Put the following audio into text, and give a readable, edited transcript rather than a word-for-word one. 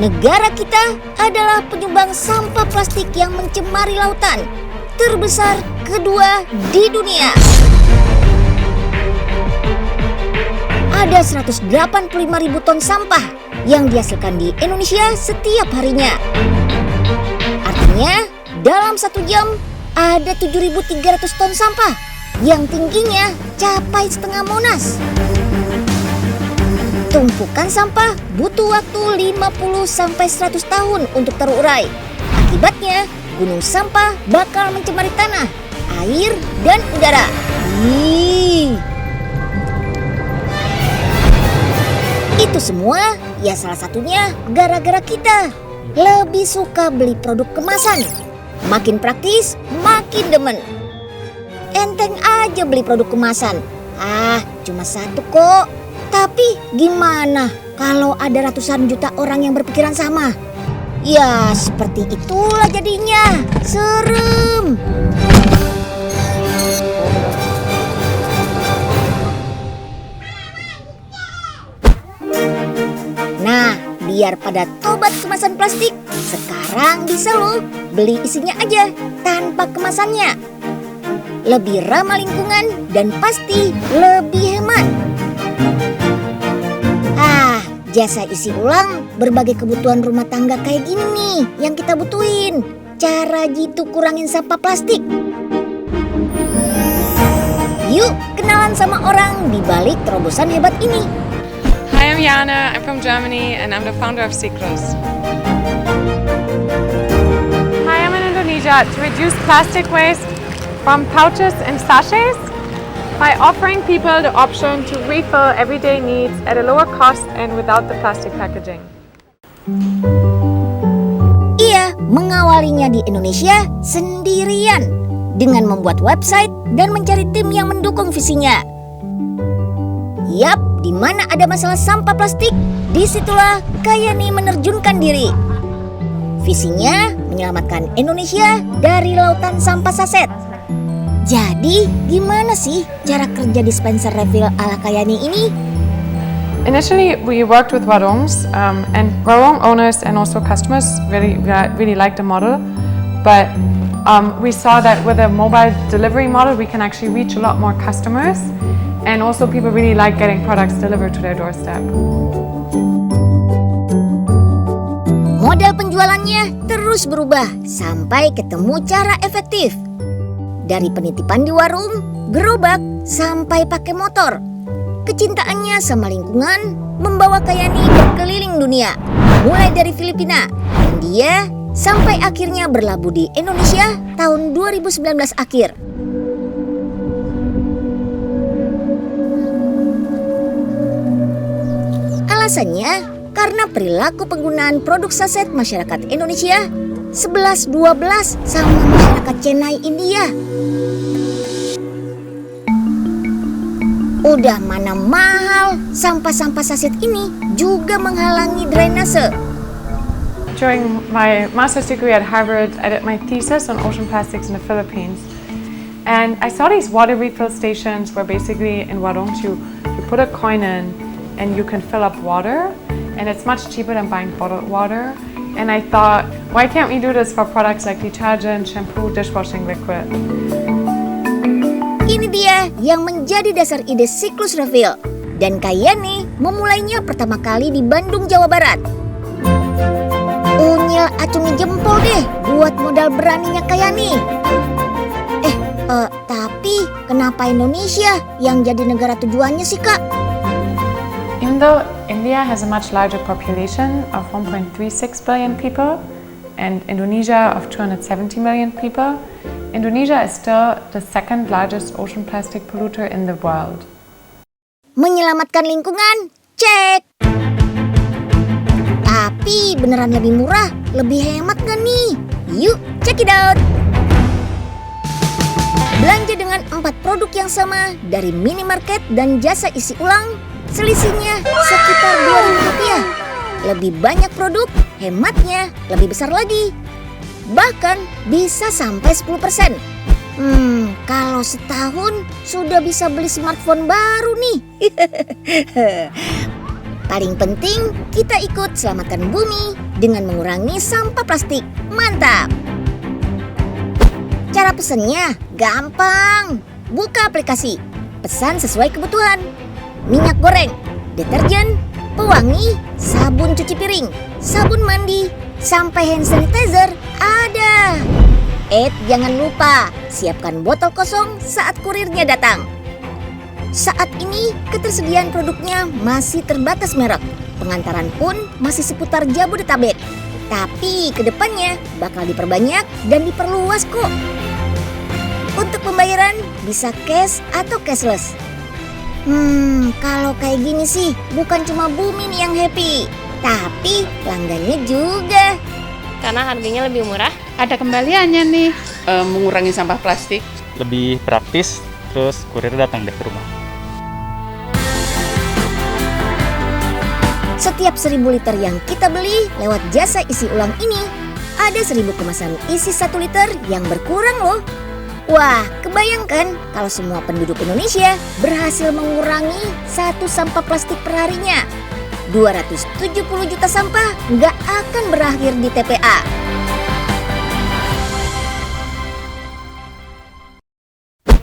Negara kita adalah penyumbang sampah plastik yang mencemari lautan terbesar kedua di dunia. Ada 185.000 ton sampah yang dihasilkan di Indonesia setiap harinya. Artinya, dalam 1 jam ada 7.300 ton sampah yang tingginya capai setengah Monas. Tumpukan sampah butuh waktu 50-100 tahun untuk terurai. Akibatnya, gunung sampah bakal mencemari tanah, air, dan udara. Itu semua ya salah satunya gara-gara kita lebih suka beli produk kemasan. Makin praktis, makin demen. Enteng aja beli produk kemasan. Cuma 1 kok. Tapi gimana kalau ada ratusan juta orang yang berpikiran sama? Ya seperti itulah jadinya. Serem. Nah, biar pada tobat kemasan plastik, sekarang bisa loh beli isinya aja tanpa kemasannya. Lebih ramah lingkungan dan pasti lebih hemat. Jasa isi ulang berbagai kebutuhan rumah tangga kayak gini nih yang kita butuhin. Cara jitu kurangin sampah plastik. Yuk kenalan sama orang di balik terobosan hebat ini. Hi, I'm Jana, I'm from Germany and I'm the founder of Cyclus. Hi, I'm in Indonesia to reduce plastic waste from pouches and sachets by offering people the option to refill everyday needs at a lower cost and without the plastic packaging. Ia mengawalinya di Indonesia sendirian dengan membuat website dan mencari tim yang mendukung visinya. Yap, di mana ada masalah sampah plastik, disitulah Kayani menerjunkan diri. Visinya menyelamatkan Indonesia dari lautan sampah saset. Jadi, gimana sih cara kerja dispenser refill ala Kayani ini? Initially, we worked with warungs and warung owners and also customers really liked the model. But we saw that with a mobile delivery model, we can actually reach a lot more customers. And also people really like getting products delivered to their doorstep. Model penjualannya terus berubah sampai ketemu cara efektif. Dari penitipan di warung, gerobak, sampai pakai motor. Kecintaannya sama lingkungan membawa Kayani berkeliling dunia. Mulai dari Filipina, India, sampai akhirnya berlabuh di Indonesia tahun 2019 akhir. Alasannya karena perilaku penggunaan produk saset masyarakat Indonesia 11-12 sama masyarakat Chennai, India. Udah mana mahal, sampah-sampah saset ini juga menghalangi drainase. During my master's degree at Harvard, I did my thesis on ocean plastics in the Philippines. And I saw these water refill stations where basically in warungs you put a coin in and you can fill up water. And it's much cheaper than buying bottled water. And I thought, why can't we do this for products like detergent, shampoo, dishwashing liquid? Ini dia yang menjadi dasar ide Cyclus Refill. Dan Kayani memulainya pertama kali di Bandung, Jawa Barat. Unyil acungi jempol deh buat modal beraninya Kayani. Tapi kenapa Indonesia yang jadi negara tujuannya sih, Kak? Even though India has a much larger population of 1.36 billion people and Indonesia of 270 million people, Indonesia is still the second largest ocean plastic polluter in the world. Menyelamatkan lingkungan, cek. Tapi beneran lebih murah, lebih hemat gak nih? Yuk, check it out. Belanja dengan 4 produk yang sama dari minimarket dan jasa isi ulang, selisihnya sekitar Rp2.000. Lebih banyak produk, hematnya lebih besar lagi. Bahkan bisa sampai 10%. Kalau setahun sudah bisa beli smartphone baru nih. Paling penting, kita ikut selamatkan bumi dengan mengurangi sampah plastik. Mantap! Cara pesannya gampang. Buka aplikasi, pesan sesuai kebutuhan. Minyak goreng, deterjen, pewangi, sabun cuci piring, sabun mandi, sampai hand sanitizer ada. Jangan lupa, siapkan botol kosong saat kurirnya datang. Saat ini, ketersediaan produknya masih terbatas merek. Pengantaran pun masih seputar Jabodetabek. Tapi kedepannya bakal diperbanyak dan diperluas kok. Untuk pembayaran bisa cash atau cashless. Kalau kayak gini sih bukan cuma bumi nih yang happy, tapi pelanggannya juga. Karena harganya lebih murah. Ada kembaliannya nih. Mengurangi sampah plastik. Lebih praktis, terus kurir datang deh ke rumah. Setiap 1.000 liter yang kita beli lewat jasa isi ulang ini, ada 1.000 kemasan isi 1 liter yang berkurang loh. Wah, kebayangkan kalau semua penduduk Indonesia berhasil mengurangi 1 sampah plastik per harinya. 270 juta sampah nggak akan berakhir di TPA.